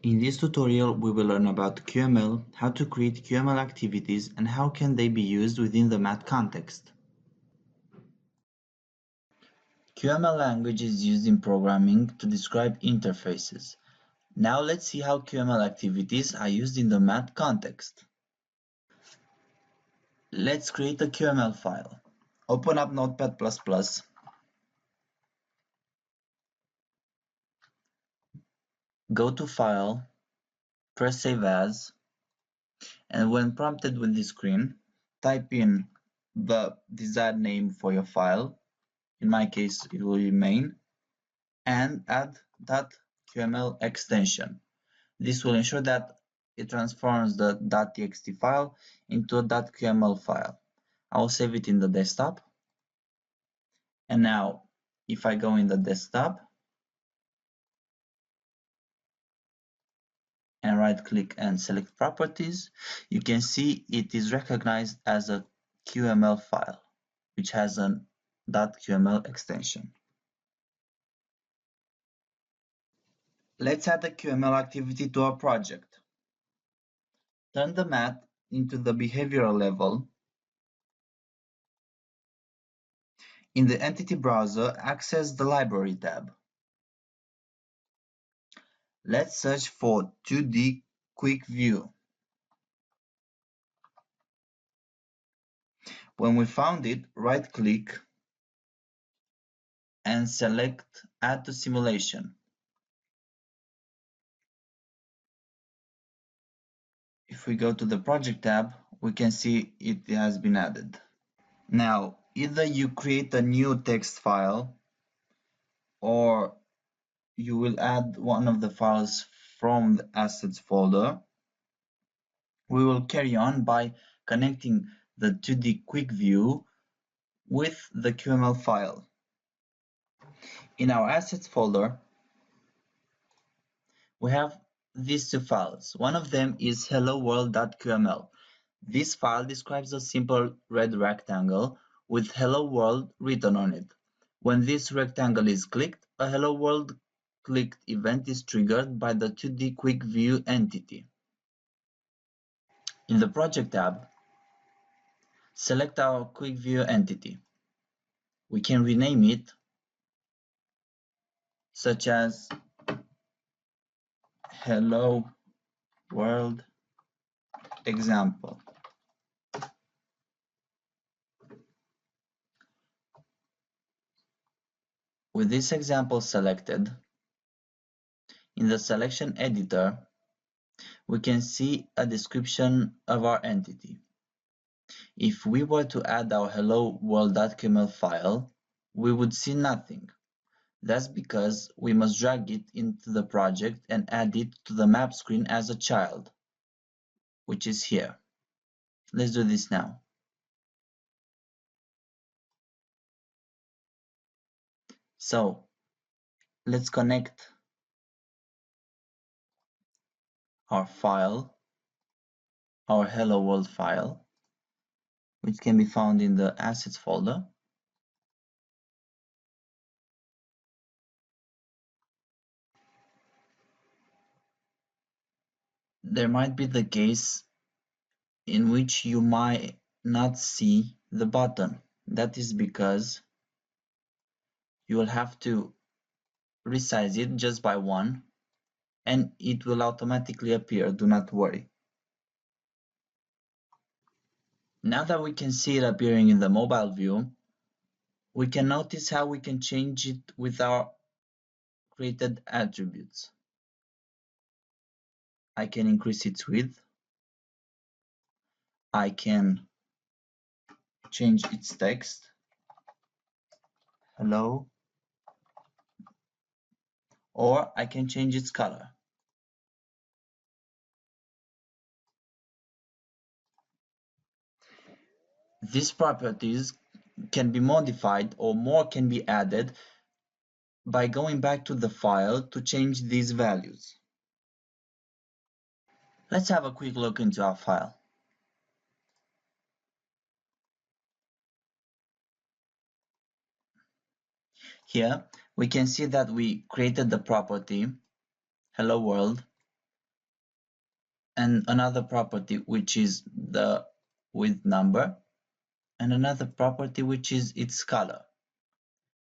In this tutorial, we will learn about QML, how to create QML activities, and how can they be used within the math context. QML language is used in programming to describe interfaces. Now let's see how QML activities are used in the math context. Let's create a QML file. Open up Notepad++. Go to File, press Save As, and when prompted with this screen, type in the desired name for your file. In my case, it will be main, and add .qml extension. This will ensure that it transforms the .txt file into a .qml file. I will save it in the desktop. And now, if I go in the desktop and right-click and select Properties, you can see it is recognized as a QML file, which has a .qml extension. Let's add a QML activity to our project. Turn the math into the behavioral level. In the Entity browser, access the Library tab. Let's search for 2D Quick View. When we found it, right-click and select Add to Simulation. If we go to the Project tab, we can see it has been added. Now, either you create a new text file or you will add one of the files from the Assets folder. We will carry on by connecting the 2D Quick View with the QML file. In our Assets folder, we have these two files. One of them is hello-world.qml. This file describes a simple red rectangle with hello world written on it. When this rectangle is clicked, a hello world clicked event is triggered by the 2D Quick View entity. In the Project tab, select our Quick View entity. We can rename it, such as Hello World Example. With this example selected, in the selection editor, we can see a description of our entity. If we were to add our hello world.qml file, we would see nothing. That's because we must drag it into the project and add it to the map screen as a child, which is here. Let's do this now. So let's connect our file, our hello world file, which can be found in the assets folder. There might be the case in which you might not see the button. That is because you will have to resize it just by one, and it will automatically appear, do not worry. Now that we can see it appearing in the mobile view, we can notice how we can change it with our created attributes. I can increase its width. I can change its text. Hello. Or I can change its color. These properties can be modified or more can be added by going back to the file to change these values. Let's have a quick look into our file. Here we can see that we created the property hello world and another property which is the with number, and another property which is its color.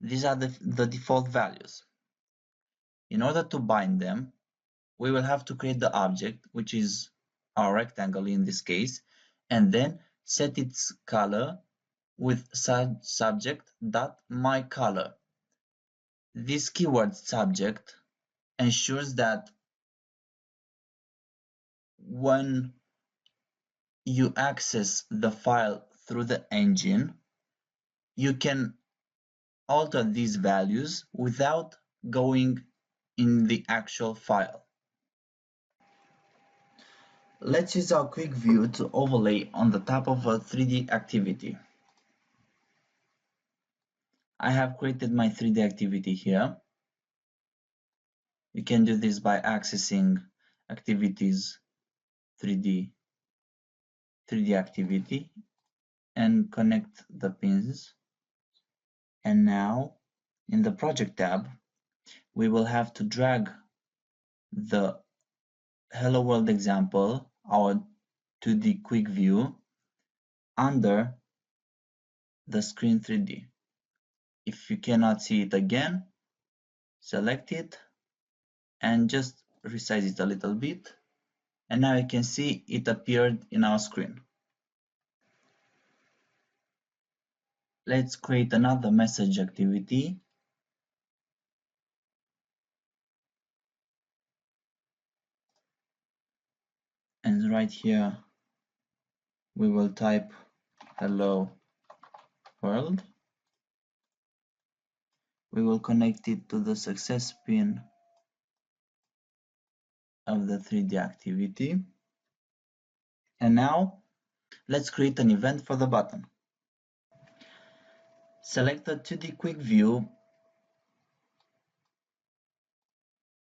These are the default values. In order to bind them, we will have to create the object, which is our rectangle in this case, and then set its color with subject.myColor. This keyword subject ensures that when you access the file through the engine, you can alter these values without going in the actual file. Let's use our quick view to overlay on the top of a 3D activity. I have created my 3D activity here. You can do this by accessing activities 3D activity and connect the pins. And now in the project tab, we will have to drag the Hello World example, our 2D quick view, under the screen 3D. If you cannot see it again, select it and just resize it a little bit. And now you can see it appeared in our screen. Let's create another message activity. And right here, we will type hello world. We will connect it to the success pin of the 3D activity. And now let's create an event for the button. Select the 2D quick view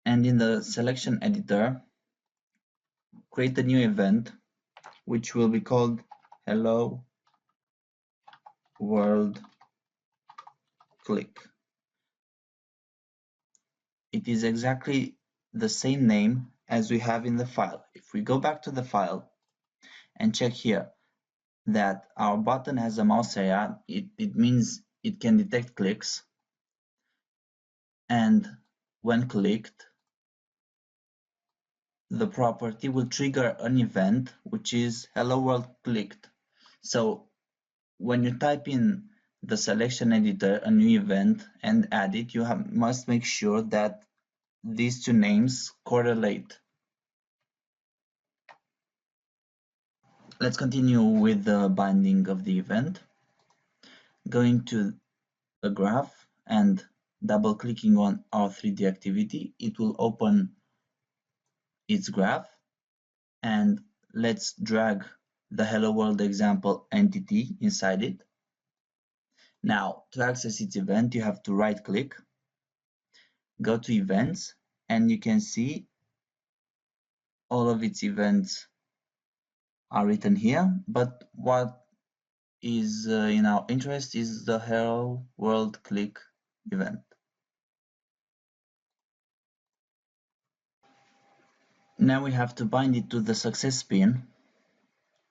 and in the selection editor, create a new event which will be called hello world click. It is exactly the same name as we have in the file. If we go back to the file and check here that our button has a mouse area, it means it can detect clicks, and when clicked, the property will trigger an event which is hello world clicked. So when you type in the selection editor a new event and add it, you must make sure that these two names correlate. Let's continue with the binding of the event. Going to the graph and double clicking on our 3D activity, it will open its graph, and let's drag the hello world example entity inside it. Now to access its event, you have to right click, go to events, and you can see all of its events are written here, but what is in our interest is the hello world click event. Now we have to bind it to the success pin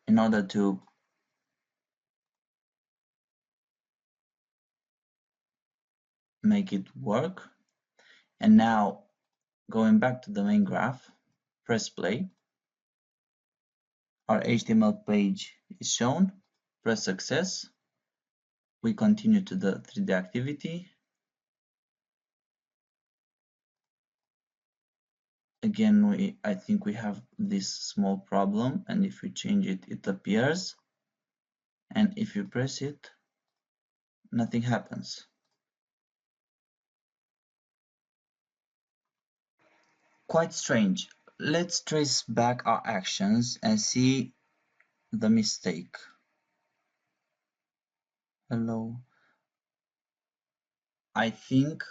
in order to make it work. And now going back to the main graph, press play. Our HTML page is shown. Press success. We continue to the 3D activity. Again, I think we have this small problem, and if we change it, it appears. And if you press it, nothing happens. Quite strange. Let's trace back our actions and see the mistake. Hello. I think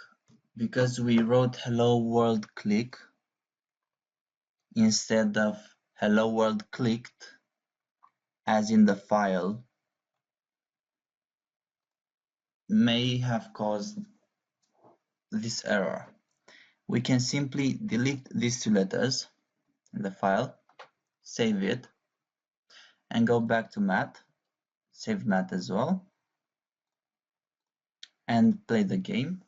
because we wrote hello world click instead of hello world clicked as in the file may have caused this error. We can simply delete these two letters in the file, save it, and go back to math, save math as well, and play the game.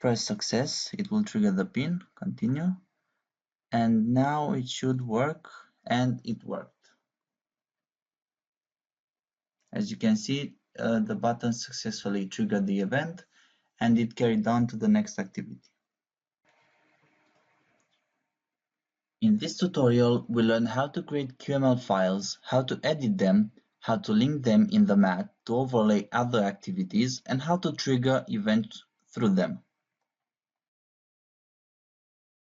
Press success, it will trigger the pin, continue, and now it should work, and it worked. As you can see, the button successfully triggered the event, and it carried on to the next activity. In this tutorial, we learned how to create QML files, how to edit them, how to link them in the math to overlay other activities, and how to trigger events through them.